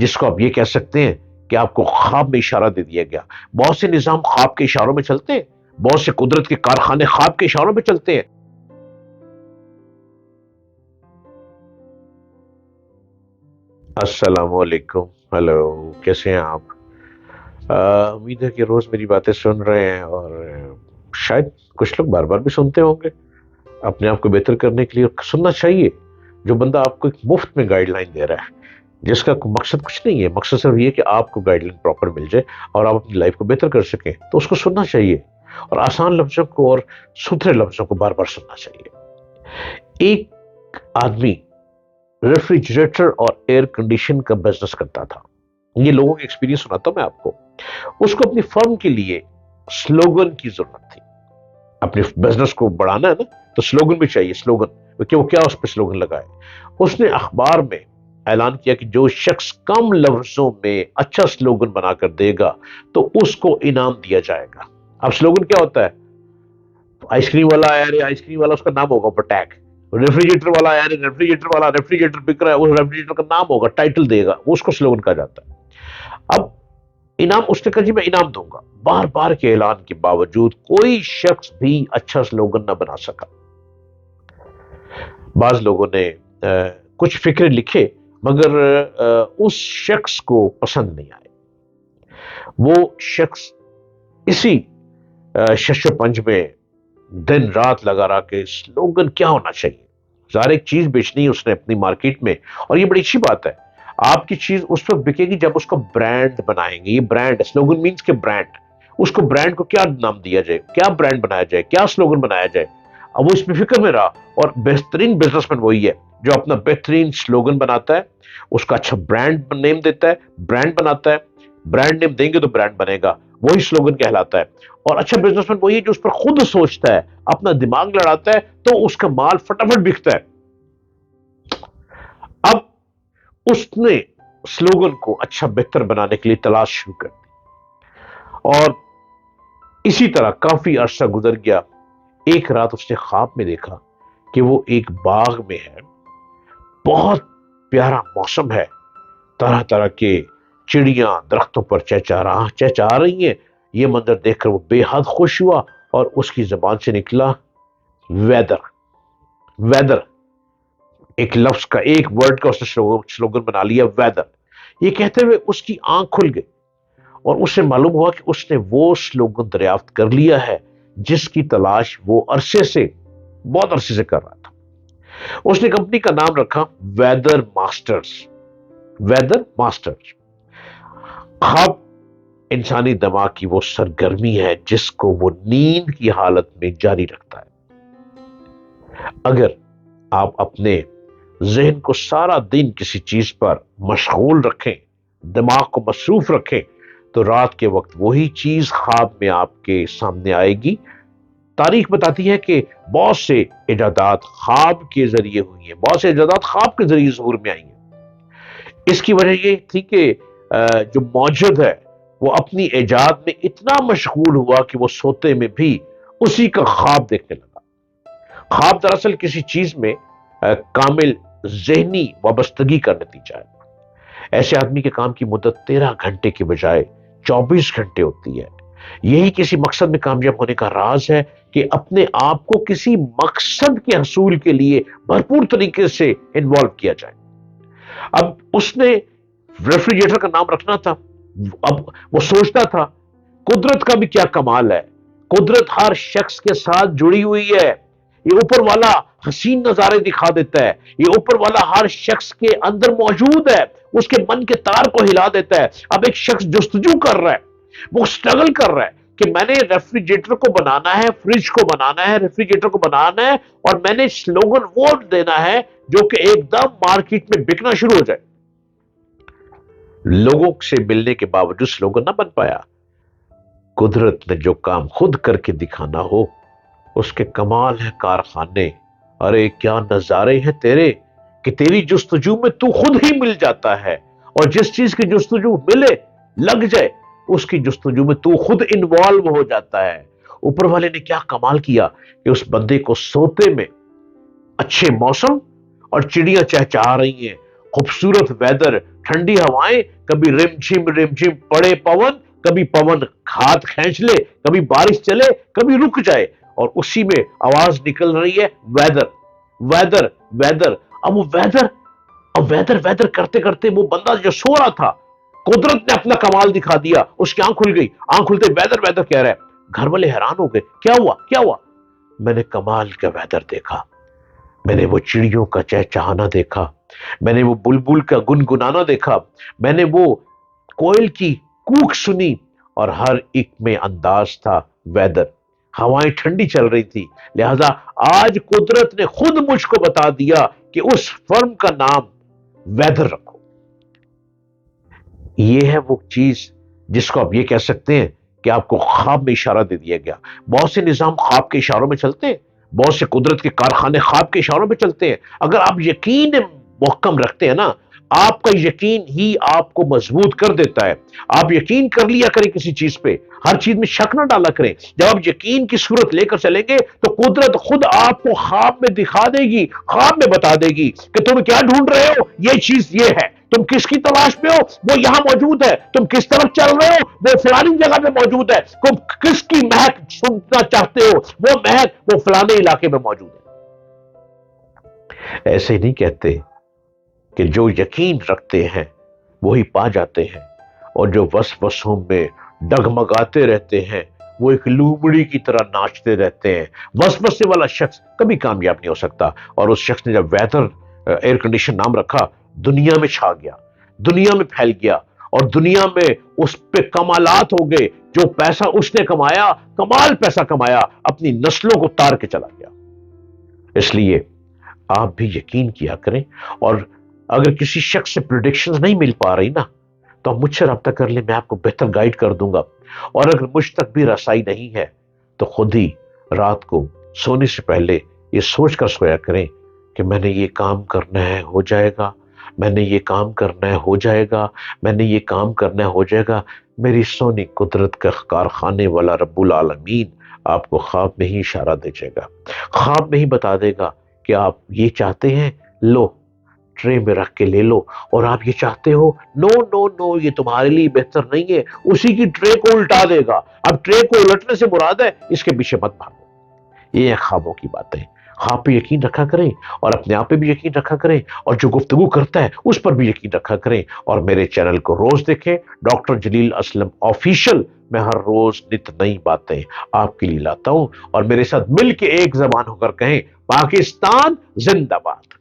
جس کو آپ یہ کہہ سکتے ہیں کہ آپ کو خواب میں اشارہ دے دیا گیا. بہت سے نظام خواب کے اشاروں میں چلتے ہیں, بہت سے قدرت کے کارخانے خواب کے اشاروں میں چلتے ہیں. السلام علیکم. ہلو, کیسے ہیں آپ؟ امید ہے کہ روز میری باتیں سن رہے ہیں, اور شاید کچھ لوگ بار بار بھی سنتے ہوں گے. اپنے آپ کو بہتر کرنے کے لیے سننا چاہیے. جو بندہ آپ کو ایک مفت میں گائیڈ لائن دے رہا ہے, جس کا مقصد کچھ نہیں ہے, مقصد صرف یہ کہ آپ کو گائیڈ لائن پراپر مل جائے اور آپ اپنی لائف کو بہتر کر سکیں, تو اس کو سننا چاہیے. اور آسان لفظوں کو اور ستھرے لفظوں کو بار بار سننا چاہیے. ایک آدمی ریفریجریٹر اور ایئر کنڈیشن کا بزنس کرتا تھا. یہ لوگوں کے ایکسپیرینس سناتا ہوں میں آپ کو. اس کو اپنی فرم کے لیے سلوگن کی ضرورت تھی. اپنے بزنس کو بڑھانا ہے نا, تو سلوگن بھی چاہیے. سلوگن کہ وہ کیا اس پہ سلوگن لگائے. اس نے اخبار میں اعلان کیا کہ جو شخص کم لفظوں میں اچھا سلوگن بنا کر دے گا تو اس کو انعام دیا جائے گا. اب سلوگن کیا ہوتا ہے؟ آئس کریم والا آیا رہے, آئس کریم والا اس کا نام ہوگا اوپر ٹیگ. ریفریجریٹر والا آیا رہے, ریفریجریٹر والا ریفریجریٹر بک رہا ہے, اس ریفریجریٹر کا نام ہوگا, ٹائٹل دے گا, اس کو سلوگن کہا جاتا ہے. اب انعام, اس نے کہا جی میں انعام دوں گا. بار بار کے اعلان کے باوجود کوئی شخص بھی اچھا سلوگن نہ بنا سکا. بعض لوگوں نے کچھ فکرے لکھے, مگر اس شخص کو پسند نہیں آئے. وہ شخص اسی شش و پنج میں دن رات لگا رہا کہ سلوگن کیا ہونا چاہیے. ظاہر ایک چیز بیچنی ہے اس نے اپنی مارکیٹ میں, اور یہ بڑی اچھی بات ہے. آپ کی چیز اس وقت بکے گی جب اس کو برانڈ بنائیں گے. یہ برانڈ, سلوگن مینس کہ برانڈ. اس کو برانڈ کو کیا نام دیا جائے, کیا برانڈ بنایا جائے, کیا سلوگن بنایا جائے. اب وہ اس میں فکر میں رہا, اور بہترین بزنس مین وہی ہے جو اپنا بہترین سلوگن بناتا ہے, اس کا اچھا برانڈ نیم دیتا ہے, برانڈ بناتا ہے. برانڈ نیم دیں گے تو برانڈ بنے گا, وہی سلوگن کہلاتا ہے. اور اچھا بزنس مین وہی ہے جو اس پر خود سوچتا ہے, اپنا دماغ لڑاتا ہے, تو اس کا مال فٹافٹ بکتا ہے. اب اس نے سلوگن کو اچھا بہتر بنانے کے لیے تلاش شروع کر دی, اور اسی طرح کافی عرصہ گزر گیا. ایک رات اس نے خواب میں دیکھا کہ وہ ایک باغ میں ہے, بہت پیارا موسم ہے, طرح طرح کے چڑیاں درختوں پر چہچہا رہی ہیں. یہ منظر دیکھ کر وہ بے حد خوش ہوا, اور اس کی زبان سے نکلا ویدر. ویدر ایک لفظ کا, ایک ورڈ کا اس نے سلوگن بنا لیا, ویدر. یہ کہتے ہوئے اس کی آنکھ کھل گئی, اور اسے معلوم ہوا کہ اس نے وہ سلوگن دریافت کر لیا ہے جس کی تلاش وہ بہت عرصے سے کر رہا تھا. اس نے کمپنی کا نام رکھا ویدر ماسٹرز. Weather masters. خواب انسانی دماغ کی وہ سرگرمی ہے جس کو وہ نیند کی حالت میں جاری رکھتا ہے. اگر آپ اپنے ذہن کو سارا دن کسی چیز پر مشغول رکھیں, دماغ کو مصروف رکھیں, تو رات کے وقت وہی چیز خواب میں آپ کے سامنے آئے گی. تاریخ بتاتی ہے کہ بہت سے ایجادات خواب کے ذریعے ہوئی ہیں, بہت سے ایجادات خواب کے ذریعے ظہور میں آئی ہیں. اس کی وجہ یہ تھی کہ جو موجود ہے وہ اپنی ایجاد میں اتنا مشغول ہوا کہ وہ سوتے میں بھی اسی کا خواب دیکھنے لگا. خواب دراصل کسی چیز میں کامل ذہنی وابستگی کا نتیجہ ہے. ایسے آدمی کے کام کی مدت 13 گھنٹے کے بجائے 24 گھنٹے ہوتی ہے. یہی کسی مقصد میں کامیاب ہونے کا راز ہے کہ اپنے آپ کو کسی مقصد کے حصول کے لیے بھرپور طریقے سے انوالو کیا جائے. اب اس نے ریفریجریٹر کا نام رکھنا تھا. اب وہ سوچتا تھا قدرت کا بھی کیا کمال ہے, قدرت ہر شخص کے ساتھ جڑی ہوئی ہے. یہ اوپر والا حسین نظارے دکھا دیتا ہے, یہ اوپر والا ہر شخص کے اندر موجود ہے, اس کے من کے تار کو ہلا دیتا ہے. اب ایک شخص جستجو کر رہا ہے, وہ سٹرگل کر رہا ہے کہ میں نے ریفریجریٹر کو بنانا ہے, فریج کو بنانا ہے, ریفریجریٹر کو بنانا ہے, اور میں نے سلوگن وہ دینا ہے جو کہ ایک دم مارکیٹ میں بکنا شروع ہو جائے. لوگوں سے ملنے کے باوجود سلوگن نہ بن پایا. قدرت نے جو کام خود کر کے دکھانا ہو, اس کے کمال ہے کارخانے. ارے کیا نظارے ہیں تیرے کہ تیری جستجو میں تو خود ہی مل جاتا ہے, اور جس چیز کی جستجو ملے لگ جائے اس کی جستجو میں تو خود انوالو ہو جاتا ہے. اوپر والے نے کیا کمال کیا کہ اس بندے کو سوتے میں اچھے موسم اور چڑیاں چہچہا رہی ہیں, خوبصورت ویدر, ٹھنڈی ہوائیں، کبھی رم جھم پڑے پون، کبھی پون ہاتھ کھینچ لے، کبھی بارش چلے، کبھی رک جائے، اور اسی میں آواز نکل رہی ہے ویدر ویدر ویدر۔ اب وہ ویدر، اب ویدر ویدر کرتے کرتے وہ بندہ جو سو رہا تھا، قدرت نے اپنا کمال دکھا دیا، اس کی آنکھ کھل گئی، آنکھ کھلتے ویدر ویدر کہہ رہا ہے۔ گھر والے حیران ہو گئے، کیا ہوا کیا ہوا؟ میں نے کمال کا ویدر دیکھا، میں نے وہ چڑیوں کا چہچہانا دیکھا، میں نے وہ بلبل کا گنگنانا دیکھا، میں نے وہ کوئل کی کوک سنی، اور ہر ایک میں انداز تھا ویدر۔ ہوائیں ٹھنڈی چل رہی تھی، لہذا آج قدرت نے خود مجھ کو بتا دیا کہ اس فرم کا نام ویدر رکھو۔ یہ ہے وہ چیز جس کو آپ یہ کہہ سکتے ہیں کہ آپ کو خواب میں اشارہ دے دیا گیا۔ بہت سے نظام خواب کے اشاروں میں چلتے ہیں، بہت سے قدرت کے کارخانے خواب کے اشاروں میں چلتے ہیں۔ اگر آپ یقین محکم رکھتے ہیں نا، آپ کا یقین ہی آپ کو مضبوط کر دیتا ہے۔ آپ یقین کر لیا کریں کسی چیز پہ، ہر چیز میں شک نہ ڈالا کریں۔ جب آپ یقین کی صورت لے کر چلیں گے تو قدرت خود آپ کو خواب میں دکھا دے گی، خواب میں بتا دے گی کہ تم کیا ڈھونڈ رہے ہو، یہ چیز یہ ہے، تم کس کی تلاش میں ہو وہ یہاں موجود ہے، تم کس طرف چل رہے ہو وہ فلانی جگہ پہ موجود ہے، تم کس کی مہک سننا چاہتے ہو وہ مہک وہ فلانے علاقے میں موجود ہے۔ ایسے نہیں کہتے کہ جو یقین رکھتے ہیں وہی پا جاتے ہیں، اور جو وسوسوں میں ڈگمگاتے رہتے ہیں وہ ایک لومڑی کی طرح ناچتے رہتے ہیں۔ وسوسے والا شخص کبھی کامیاب نہیں ہو سکتا، اور اس شخص نے جب ویدر ایئر کنڈیشن نام رکھا، دنیا میں چھا گیا، دنیا میں پھیل گیا، اور دنیا میں اس پہ کمالات ہو گئے۔ جو پیسہ اس نے کمایا، کمال پیسہ کمایا، اپنی نسلوں کو تار کے چلا گیا۔ اس لیے آپ بھی یقین کیا کریں، اور اگر کسی شخص سے پریڈکشنز نہیں مل پا رہی نا، تو آپ مجھ سے رابطہ کر لیں، میں آپ کو بہتر گائیڈ کر دوں گا۔ اور اگر مجھ تک بھی رسائی نہیں ہے تو خود ہی رات کو سونے سے پہلے یہ سوچ کر سویا کریں کہ میں نے یہ کام کرنا ہے ہو جائے گا، میں نے یہ کام کرنا ہے ہو جائے گا، میں نے یہ کام کرنا ہے ہو جائے گا۔ میری سونی قدرت کا کارخانے والا رب العالمین آپ کو خواب میں ہی اشارہ دے جائے گا، خواب میں ہی بتا دے گا کہ آپ یہ چاہتے ہیں، لو ٹرے میں رکھ کے لے لو، اور آپ یہ چاہتے ہو، نو نو نو یہ تمہارے لیے بہتر نہیں ہے، اسی کی ٹرے کو الٹا دے گا۔ اب ٹرے کو الٹنے سے مراد ہے اس کے پیچھے مت بھاگو۔ یہ ہے خوابوں کی باتیں۔ خواب پہ یقین رکھا کریں، اور اپنے آپ پہ بھی یقین رکھا کریں، اور جو گفتگو کرتا ہے اس پر بھی یقین رکھا کریں، اور میرے چینل کو روز دیکھیں، ڈاکٹر جلیل اسلم آفیشل۔ میں ہر روز نت نئی باتیں آپ کے لیے لاتا ہوں، اور میرے ساتھ مل کے ایک زبان ہو کر کہیں، پاکستان زندہ باد۔